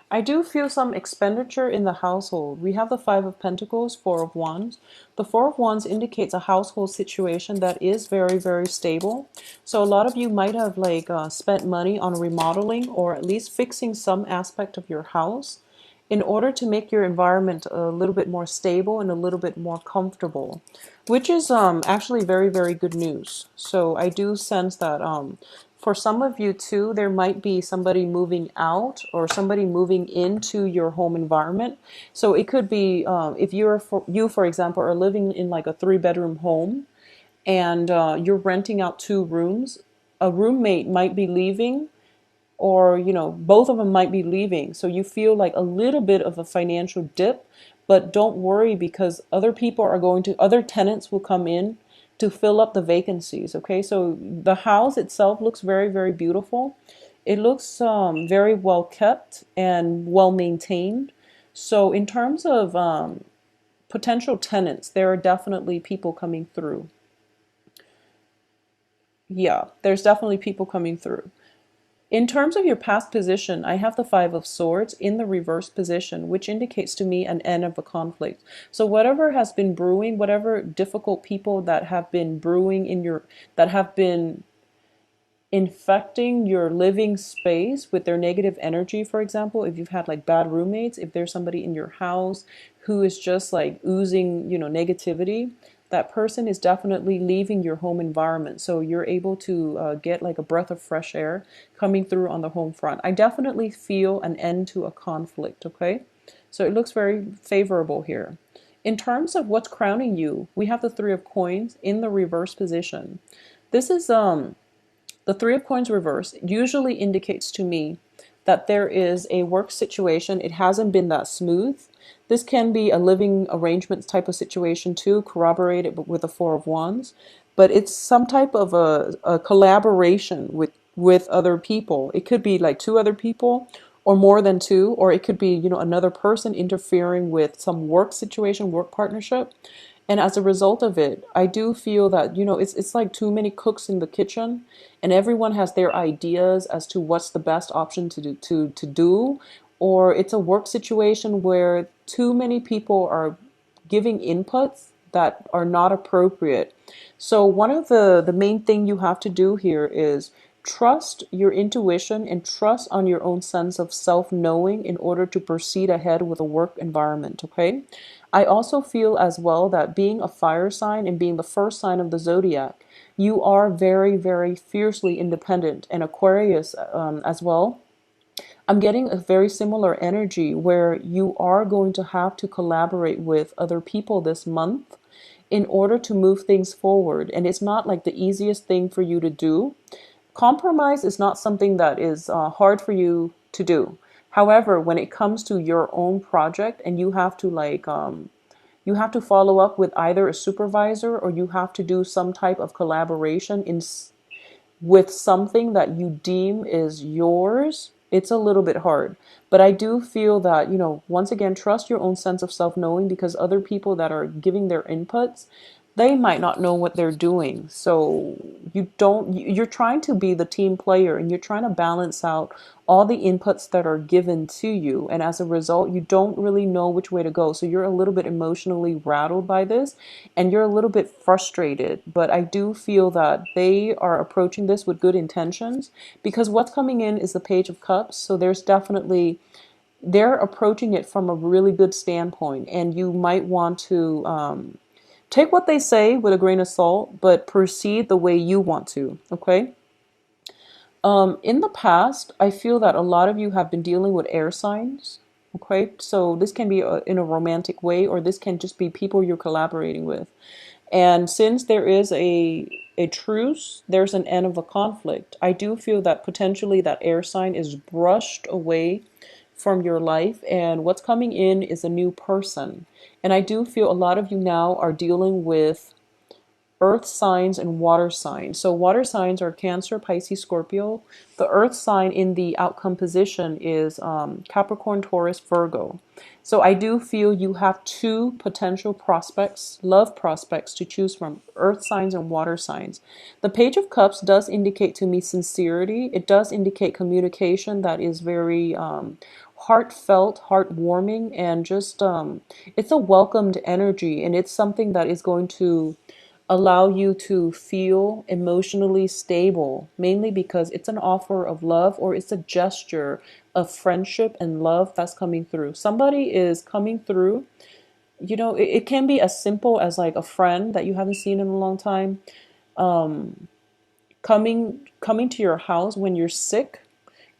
I do feel some expenditure in the household. We have the Five of Pentacles, Four of Wands. The Four of Wands indicates a household situation that is very, very stable. So a lot of you might have spent money on remodeling or at least fixing some aspect of your house in order to make your environment a little bit more stable and a little bit more comfortable, which is actually very, very good news. So I do sense that for some of you too, there might be somebody moving out or somebody moving into your home environment. So it could be if for example, are living in like a three-bedroom home and you're renting out two rooms, a roommate might be leaving or both of them might be leaving, so you feel like a little bit of a financial dip, but don't worry because other tenants will come in to fill up the vacancies. Okay, so the house itself looks very, very beautiful. It looks very well kept and well maintained. So in terms of potential tenants, there are definitely people coming through. Yeah, there's definitely people coming through. In terms of your past position, I have the Five of Swords in the reverse position, which indicates to me an end of a conflict. So whatever has been brewing, whatever difficult people that have been brewing that have been infecting your living space with their negative energy, for example, if you've had like bad roommates, if there's somebody in your house who is just like oozing, negativity, that person is definitely leaving your home environment. So you're able to get like a breath of fresh air coming through on the home front. I definitely feel an end to a conflict, okay? So it looks very favorable here. In terms of what's crowning you, we have the Three of Coins in the reverse position. This is the Three of Coins reverse usually indicates to me that there is a work situation. It hasn't been that smooth. This can be a living arrangements type of situation too, corroborated with the Four of Wands, but it's some type of a collaboration with other people. It could be like two other people or more than two, or it could be, another person interfering with some work situation, work partnership. And as a result of it, I do feel that, it's like too many cooks in the kitchen and everyone has their ideas as to what's the best option to do, or it's a work situation where too many people are giving inputs that are not appropriate. So one of the main thing you have to do here is trust your intuition and trust on your own sense of self-knowing in order to proceed ahead with a work environment, okay? I also feel as well that being a fire sign and being the first sign of the zodiac, you are very, very fiercely independent. And Aquarius as well, I'm getting a very similar energy where you are going to have to collaborate with other people this month in order to move things forward. And it's not like the easiest thing for you to do. Compromise is not something that is hard for you to do. However, when it comes to your own project and you have to follow up with either a supervisor or you have to do some type of collaboration with something that you deem is yours, it's a little bit hard. But I do feel that, once again, trust your own sense of self-knowing because other people that are giving their inputs, they might not know what they're doing. So you're trying to be the team player and you're trying to balance out all the inputs that are given to you. And as a result, you don't really know which way to go. So you're a little bit emotionally rattled by this and you're a little bit frustrated. But I do feel that they are approaching this with good intentions because what's coming in is the Page of Cups. So they're approaching it from a really good standpoint, and you might want to take what they say with a grain of salt, but proceed the way you want to, okay? In the past, I feel that a lot of you have been dealing with air signs, okay? So this can be in a romantic way, or this can just be people you're collaborating with. And since there is a truce, there's an end of a conflict. I do feel that potentially that air sign is brushed away from your life, and what's coming in is a new person. And I do feel a lot of you now are dealing with earth signs and water signs. So water signs are Cancer, Pisces, Scorpio. The earth sign in the outcome position is Capricorn, Taurus, Virgo. So I do feel you have two potential prospects, love prospects to choose from, earth signs and water signs. The Page of Cups does indicate to me sincerity. It does indicate communication that is very heartfelt, heartwarming, and just it's a welcomed energy, and it's something that is going to allow you to feel emotionally stable, mainly because it's an offer of love or it's a gesture of friendship and love that's coming through. Somebody is coming through. It can be as simple as like a friend that you haven't seen in a long time, coming to your house when you're sick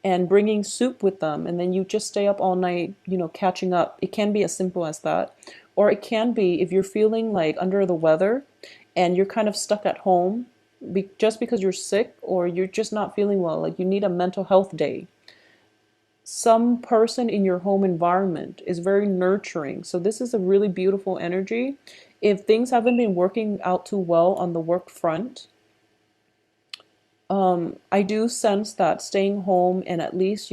and bringing soup with them, and then you just stay up all night, catching up. It can be as simple as that. Or it can be if you're feeling like under the weather and you're kind of stuck at home just because you're sick or you're just not feeling well, like you need a mental health day. Some person in your home environment is very nurturing. So this is a really beautiful energy. If things haven't been working out too well on the work front, I do sense that staying home and at least,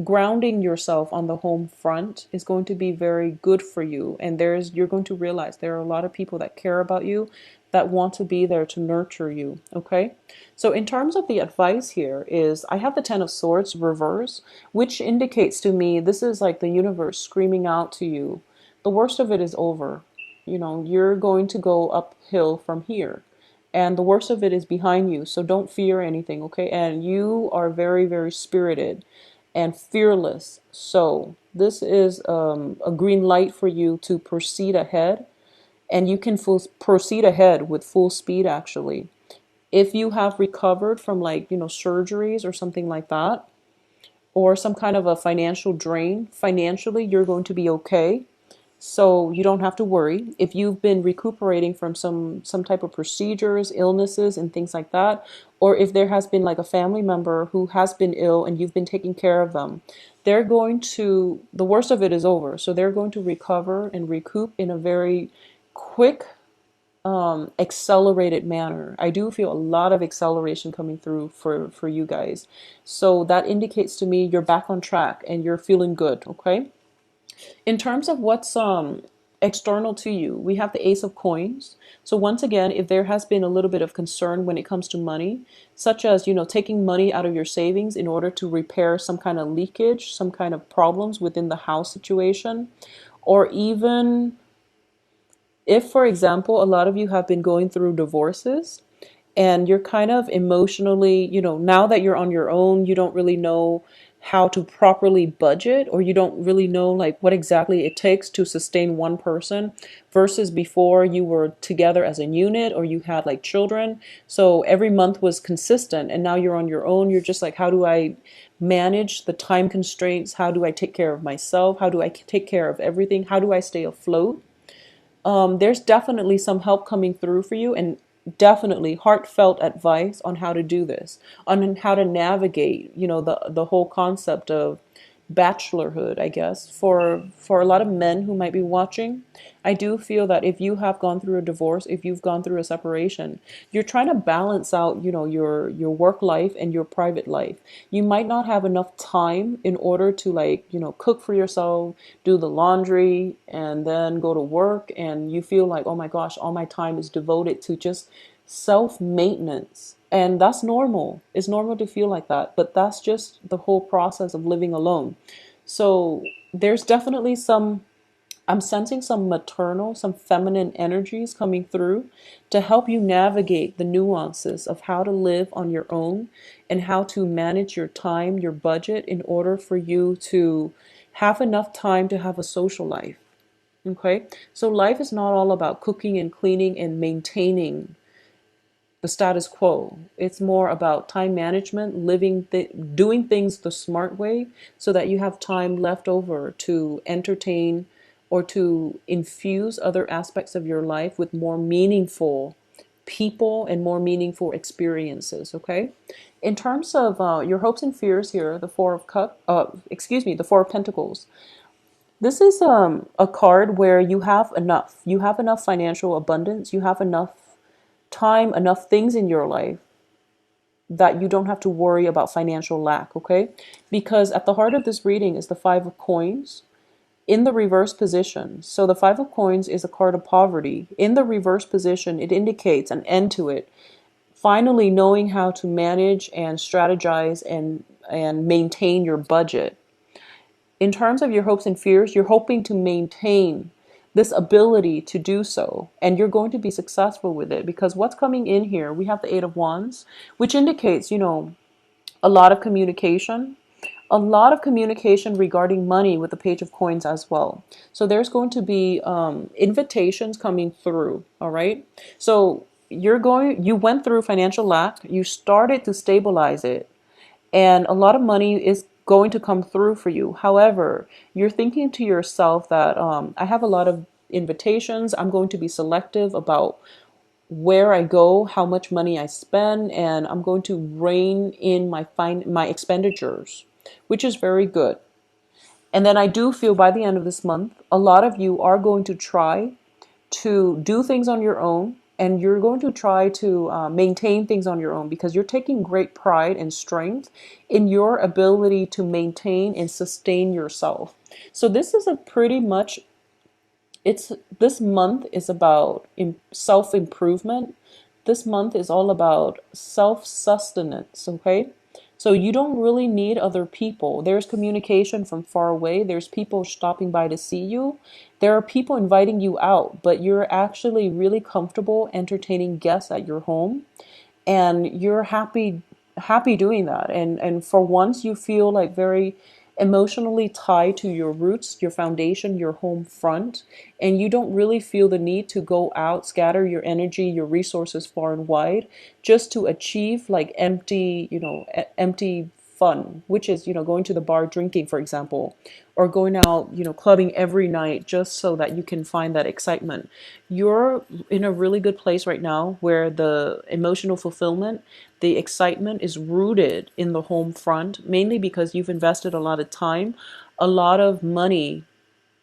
grounding yourself on the home front is going to be very good for you. And you're going to realize there are a lot of people that care about you, that want to be there to nurture you. Okay. So in terms of the advice here is I have the 10 of Swords reverse, which indicates to me this is like the universe screaming out to you. The worst of it is over. You're going to go uphill from here, and the worst of it is behind you. So don't fear anything, okay? And you are very, very spirited and fearless. So this is a green light for you to proceed ahead, and you can proceed ahead with full speed actually. If you have recovered from like, surgeries or something like that, or some kind of a financial drain, financially, you're going to be okay. So you don't have to worry. If you've been recuperating from some type of procedures, illnesses, and things like that, or if there has been like a family member who has been ill and you've been taking care of them, the worst of it is over. So they're going to recover and recoup in a very quick, accelerated manner. I do feel a lot of acceleration coming through for you guys. So that indicates to me you're back on track and you're feeling good, okay? In terms of what's external to you, we have the Ace of Coins. So once again, if there has been a little bit of concern when it comes to money, such as, taking money out of your savings in order to repair some kind of leakage, some kind of problems within the house situation, or even if, for example, a lot of you have been going through divorces and you're kind of emotionally, now that you're on your own, you don't really know how to properly budget, or you don't really know like what exactly it takes to sustain one person versus before you were together as a unit or you had like children. So every month was consistent, and now you're on your own. You're just like, how do I manage the time constraints? How do I take care of myself? How do I take care of everything? How do I stay afloat? There's definitely some help coming through for you, and definitely heartfelt advice on how to do this, on how to navigate, the whole concept of bachelorhood, I guess, for a lot of men who might be watching. I do feel that if you have gone through a divorce, if you've gone through a separation, you're trying to balance out, your work life and your private life. You might not have enough time in order to like, cook for yourself, do the laundry, and then go to work, and you feel like, oh my gosh, all my time is devoted to just self-maintenance. And that's normal. It's normal to feel like that, but that's just the whole process of living alone. So there's definitely I'm sensing some maternal, some feminine energies coming through to help you navigate the nuances of how to live on your own and how to manage your time, your budget, in order for you to have enough time to have a social life. Okay? So life is not all about cooking and cleaning and maintaining the status quo. It's more about time management, doing things the smart way so that you have time left over to entertain or to infuse other aspects of your life with more meaningful people and more meaningful experiences. Okay. In terms of your hopes and fears here, the Four of Pentacles. This is a card where you have enough. You have enough financial abundance. You have enough time, enough things in your life that you don't have to worry about financial lack, okay? Because at the heart of this reading is the Five of Coins in the reverse position. So the Five of Coins is a card of poverty. In the reverse position, it indicates an end to it. Finally knowing how to manage and strategize and maintain your budget. in terms of your hopes and fears, you're hoping to maintain this ability to do so, and you're going to be successful with it, because what's coming in here, we have the Eight of Wands, which indicates, a lot of communication, a lot of communication regarding money with the Page of Coins as well. So there's going to be invitations coming through. All right. So you went through financial lack, you started to stabilize it, and a lot of money is going to come through for you. However, you're thinking to yourself that I have a lot of invitations. I'm going to be selective about where I go, how much money I spend, and I'm going to rein in my expenditures, which is very good. And then I do feel by the end of this month, a lot of you are going to try to do things on your own, and you're going to try to maintain things on your own, because you're taking great pride and strength in your ability to maintain and sustain yourself. So this is a pretty much it's this month is about self improvement. This month is all about self sustenance. Okay, so you don't really need other people. There's communication from far away, there's people stopping by to see you, there are people inviting you out, but you're actually really comfortable entertaining guests at your home, and you're happy doing that, and for once you feel like very emotionally tied to your roots, your foundation, your home front, and you don't really feel the need to go out, scatter your energy, your resources far and wide, just to achieve like empty, empty fun, which is, going to the bar, drinking, for example, or going out, clubbing every night just so that you can find that excitement. You're in a really good place right now where the emotional fulfillment, the excitement is rooted in the home front, mainly because you've invested a lot of time, a lot of money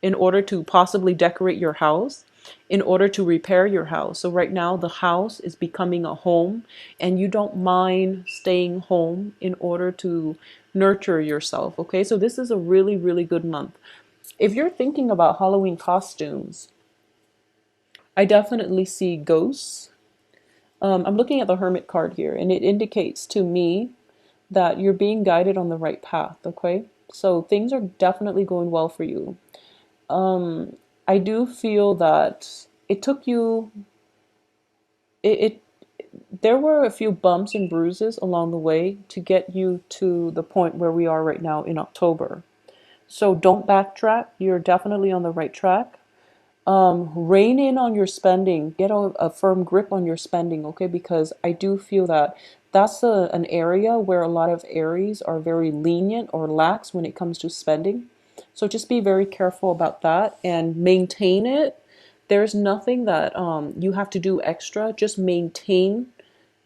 in order to possibly decorate your house, in order to repair your house. So right now the house is becoming a home, and you don't mind staying home in order to nurture yourself. Okay, so this is a really, really good month. If you're thinking about Halloween costumes, I definitely see ghosts. I'm looking at the Hermit card here, and it indicates to me that you're being guided on the right path. Okay, so things are definitely going well for you. I do feel that it took you it there were a few bumps and bruises along the way to get you to the point where we are right now in October. So don't backtrack. You're definitely on the right track. Rein in on your spending. Get a firm grip on your spending, okay? Because I do feel that that's an area where a lot of Aries are very lenient or lax when it comes to spending. So just be very careful about that and maintain it. There's nothing that you have to do extra. Just maintain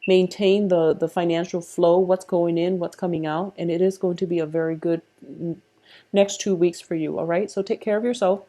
the financial flow, what's going in, what's coming out, and it is going to be a very good next 2 weeks for you. All right. So take care of yourself.